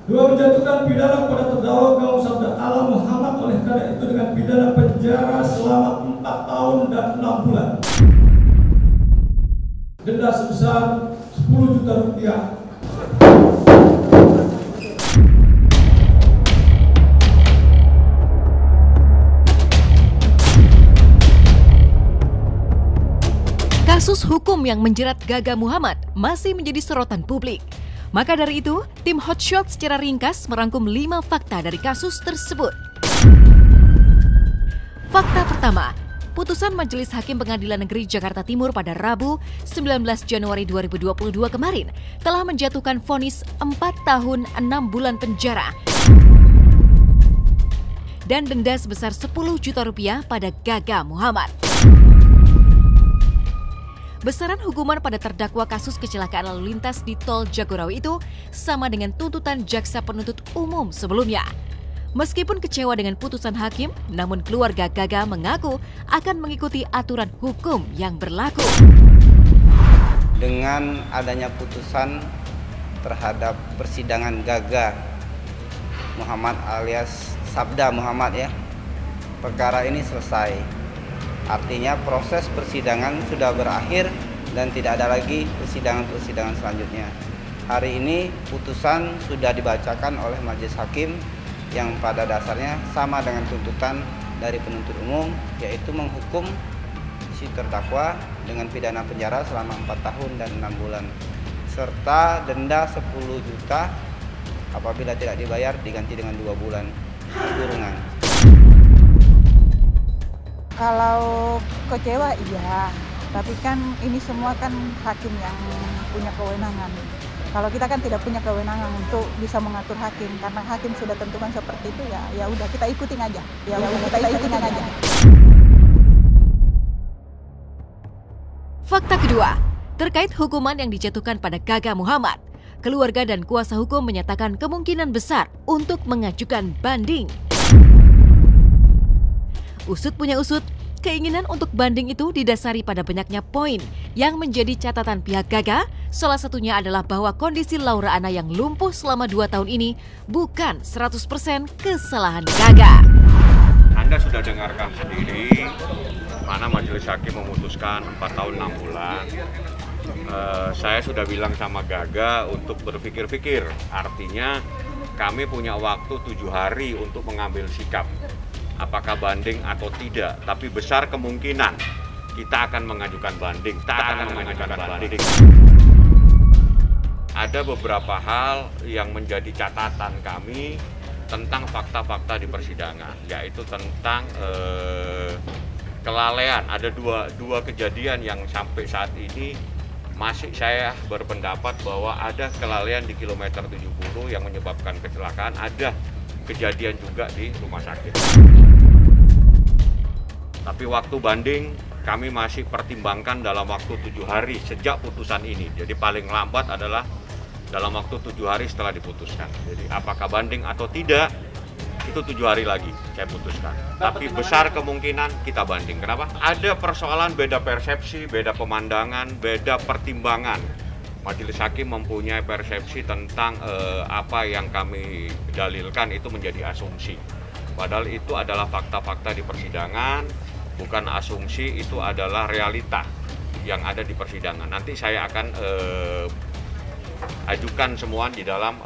Dua, menjatuhkan pidana kepada terdakwa Gaung Sabda Alam Muhammad oleh karena itu dengan pidana penjara selama 4 tahun dan 6 bulan. Denda sebesar 10 juta rupiah. Kasus hukum yang menjerat Gaga Muhammad masih menjadi sorotan publik. Maka dari itu, tim Hotshot secara ringkas merangkum 5 fakta dari kasus tersebut. Fakta pertama, putusan Majelis Hakim Pengadilan Negeri Jakarta Timur pada Rabu 19 Januari 2022 kemarin telah menjatuhkan vonis 4 tahun 6 bulan penjara dan denda sebesar 10 juta rupiah pada Gaga Muhammad. Besaran hukuman pada terdakwa kasus kecelakaan lalu lintas di Tol Jagorawi itu sama dengan tuntutan jaksa penuntut umum sebelumnya. Meskipun kecewa dengan putusan hakim, namun keluarga Gaga mengaku akan mengikuti aturan hukum yang berlaku. Dengan adanya putusan terhadap persidangan Gaga Muhammad alias Sabda Muhammad ya, perkara ini selesai. Artinya proses persidangan sudah berakhir dan tidak ada lagi persidangan-persidangan selanjutnya. Hari ini putusan sudah dibacakan oleh majelis hakim yang pada dasarnya sama dengan tuntutan dari penuntut umum, yaitu menghukum si terdakwa dengan pidana penjara selama 4 tahun dan 6 bulan serta denda 10 juta apabila tidak dibayar diganti dengan 2 bulan kurungan. Kalau kecewa iya, tapi kan ini semua kan hakim yang punya kewenangan. Kalau kita kan tidak punya kewenangan untuk bisa mengatur hakim, karena hakim sudah tentukan seperti itu ya udah kita ikutin aja. Kita ikutin aja. Fakta kedua, terkait hukuman yang dijatuhkan pada Gaga Muhammad, keluarga dan kuasa hukum menyatakan kemungkinan besar untuk mengajukan banding. Usut punya usut, keinginan untuk banding itu didasari pada banyaknya poin yang menjadi catatan pihak Gaga. Salah satunya adalah bahwa kondisi Laura Anna yang lumpuh selama 2 tahun ini bukan 100% kesalahan Gaga. Anda sudah dengarkan sendiri mana majelis hakim memutuskan 4 tahun 6 bulan. Saya sudah bilang sama Gaga untuk berpikir-pikir, artinya kami punya waktu 7 hari untuk mengambil sikap. Apakah banding atau tidak, tapi besar kemungkinan kita akan mengajukan banding. Ada beberapa hal yang menjadi catatan kami tentang fakta-fakta di persidangan, yaitu tentang kelalaian. Ada dua kejadian yang sampai saat ini masih saya berpendapat bahwa ada kelalaian di kilometer 70 yang menyebabkan kecelakaan. Ada kejadian juga di rumah sakit. Tapi waktu banding kami masih pertimbangkan dalam waktu 7 hari sejak putusan ini. Jadi paling lambat adalah dalam waktu 7 hari setelah diputuskan. Jadi apakah banding atau tidak, itu 7 hari lagi saya putuskan. Tapi besar kemungkinan kita banding. Kenapa? Ada persoalan beda persepsi, beda pemandangan, beda pertimbangan. Majelis hakim mempunyai persepsi tentang apa yang kami dalilkan itu menjadi asumsi. Padahal itu adalah fakta-fakta di persidangan, bukan asumsi, itu adalah realita yang ada di persidangan. Nanti saya akan ajukan semua di dalam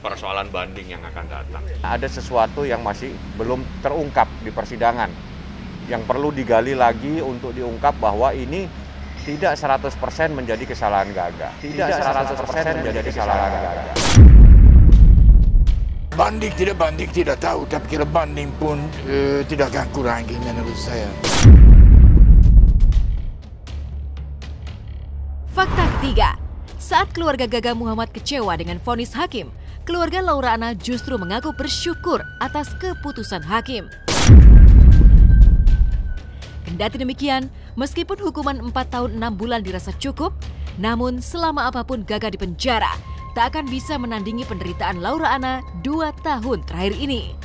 persoalan banding yang akan datang. Ada sesuatu yang masih belum terungkap di persidangan, yang perlu digali lagi untuk diungkap bahwa ini tidak 100% menjadi kesalahan Gaga. Tidak 100% menjadi kesalahan Gaga. Banding tidak tahu, tapi kalau banding pun tidak akan kurangi menurut saya. Fakta ketiga, saat keluarga Gaga Muhammad kecewa dengan vonis hakim, keluarga Laura Anna justru mengaku bersyukur atas keputusan hakim. Kendati demikian, meskipun hukuman 4 tahun 6 bulan dirasa cukup, namun selama apapun Gaga di penjara, tak akan bisa menandingi penderitaan Laura Anna 2 tahun terakhir ini.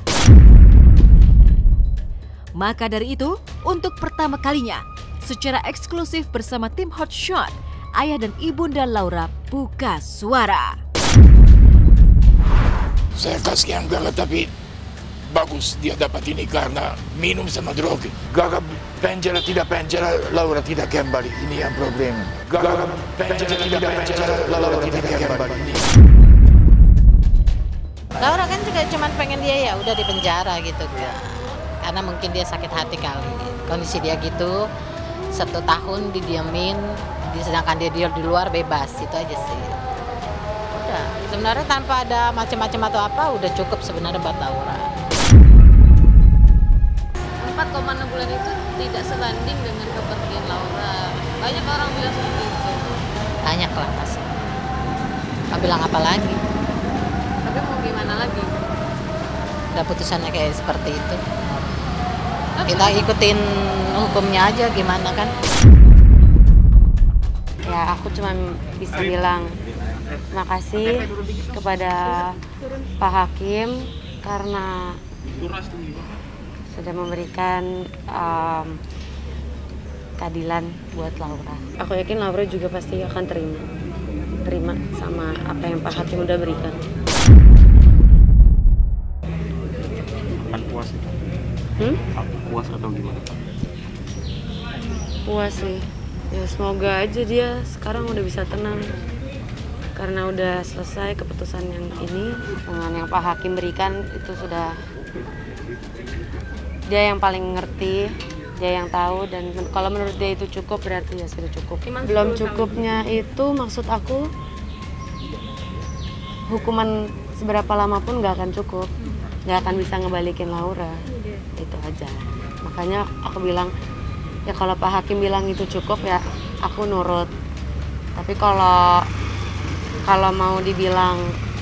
Maka dari itu, untuk pertama kalinya, secara eksklusif bersama tim Hotshot, ayah dan ibunda Laura buka suara. Saya kasihan Gaga, tapi bagus dia dapat ini karena minum sama droga. Gaga penjara tidak penjara, Laura tidak kembali. Ini yang problem. Gaga penjara tidak penjara, Laura tidak kembali. Ini. Laura kan juga cuma pengen dia ya udah di penjara gitu. Karena mungkin dia sakit hati kali. Kondisi dia gitu, 1 tahun didiamin, sedangkan dia di luar bebas, itu aja sih. Udah, sebenarnya tanpa ada macam-macam atau apa, udah cukup sebenarnya buat Laura. 4,6 bulan itu tidak sebanding dengan kepergian Laura. Banyak orang bilang seperti itu. Banyak lah pasti. Kau bilang apa lagi? Tapi mau gimana lagi? Udah putusannya kayak seperti itu. Kita ikutin hukumnya aja gimana kan. Ya aku cuma bisa bilang makasih kepada Pak Hakim karena sudah memberikan keadilan buat Laura. Aku yakin Laura juga pasti akan terima sama apa yang Pak Hakim udah berikan. Akan puas itu? Puas atau gimana? Puas sih. Ya semoga aja dia sekarang udah bisa tenang. Karena udah selesai keputusan yang ini dengan yang Pak Hakim berikan, itu sudah dia yang paling ngerti, dia yang tahu, dan kalau menurut dia itu cukup berarti ya sudah cukup. Belum cukupnya itu maksud aku hukuman seberapa lama pun nggak akan cukup, nggak akan bisa ngebalikin Laura, itu aja. Makanya aku bilang ya kalau Pak Hakim bilang itu cukup ya aku nurut. Tapi kalau mau dibilang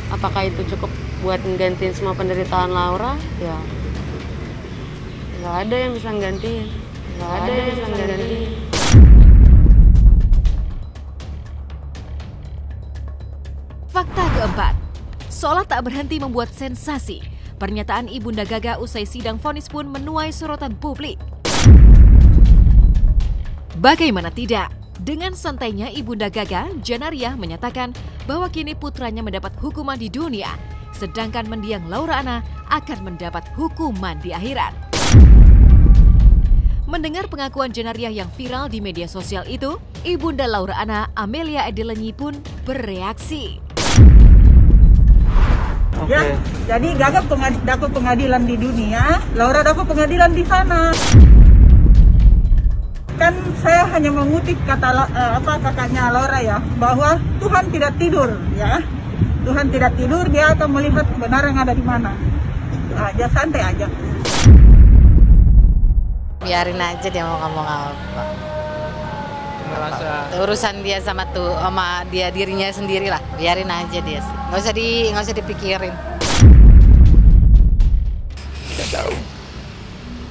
apakah itu cukup buat nggantiin semua penderitaan Laura, ya nggak ada yang bisa nggantiin, nggak ada yang bisa nggantiin. Fakta keempat, seolah tak berhenti membuat sensasi, pernyataan Ibunda Gaga usai sidang vonis pun menuai sorotan publik. Bagaimana tidak? Dengan santainya Ibunda Gaga, Janariah menyatakan bahwa kini putranya mendapat hukuman di dunia, sedangkan mendiang Laura Anna akan mendapat hukuman di akhirat. Mendengar pengakuan Janariah yang viral di media sosial itu, Ibunda Laura Anna, Amelia Edelenyi pun bereaksi. Ya, jadi Gaga dapat pengadilan di dunia, Laura dapat pengadilan di sana. Kan saya hanya mengutip kata kakaknya Laura ya, bahwa Tuhan tidak tidur ya. Tuhan tidak tidur, dia akan melihat kebenaran yang ada di mana. Aja santai aja. Biarin aja dia mau ngomong apa. Urusan dia sama dia dirinya sendiri lah. Biarin aja dia. Nggak usah dipikirin.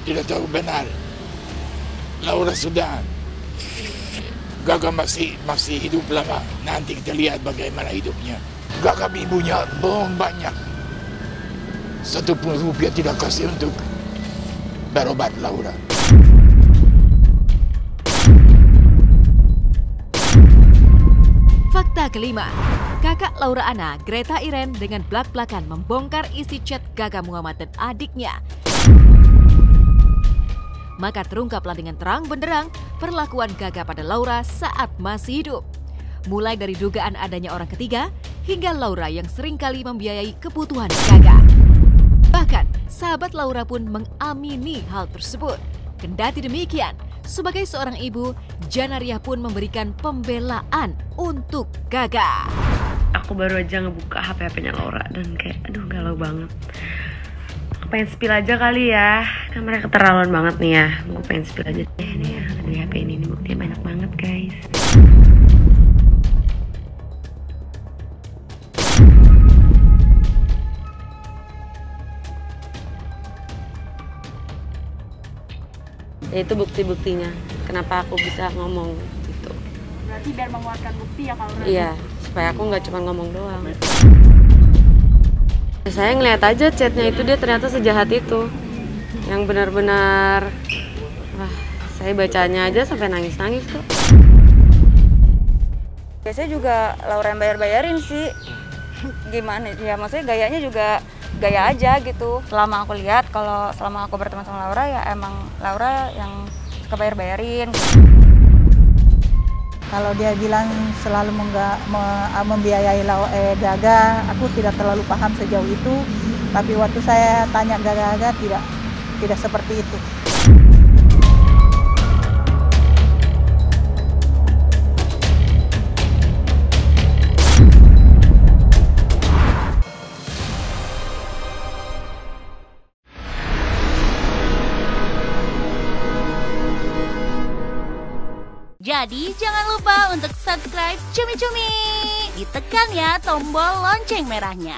Tidak tahu benar. Laura sudah, Gaga masih hidup lama. Nanti kita lihat bagaimana hidupnya. Gaga ibunya bohong banyak. 1 pun rupiah tidak kasih untuk berobat Laura. Fakta kelima, kakak Laura Anna, Greta Iren dengan blak-blakan membongkar isi chat Gaga Muhammad dan adiknya. Maka terungkaplah dengan terang benderang perlakuan Gaga pada Laura saat masih hidup. Mulai dari dugaan adanya orang ketiga, hingga Laura yang seringkali membiayai kebutuhan Gaga. Bahkan, sahabat Laura pun mengamini hal tersebut. Kendati demikian, sebagai seorang ibu, Janariah pun memberikan pembelaan untuk Gaga. Aku baru aja ngebuka HP-nya Laura dan kayak aduh galau banget. Aku pengen spill aja kali ya, kan mereka keterlaluan banget nih ya. Gue pengen spill aja deh nih ya, di HP ini buktinya banyak banget guys. Ya itu bukti-buktinya, kenapa aku bisa ngomong gitu. Berarti biar menguatkan bukti ya kalau iya, supaya aku nggak cuma ngomong doang. Saya ngeliat aja chatnya itu, dia ternyata sejahat itu. Yang benar-benar, wah, saya bacanya aja sampai nangis-nangis kok. Biasanya juga Laura yang bayar-bayarin sih. Gimana ya, maksudnya gayanya juga gaya aja gitu. Selama aku lihat, kalau selama aku berteman sama Laura ya emang Laura yang suka bayarin. Kalau dia bilang selalu membiayai Gaga, aku tidak terlalu paham sejauh itu. Tapi waktu saya tanya Gaga tidak seperti itu. Jadi jangan lupa untuk subscribe Cumi Cumi. Ditekan ya tombol lonceng merahnya.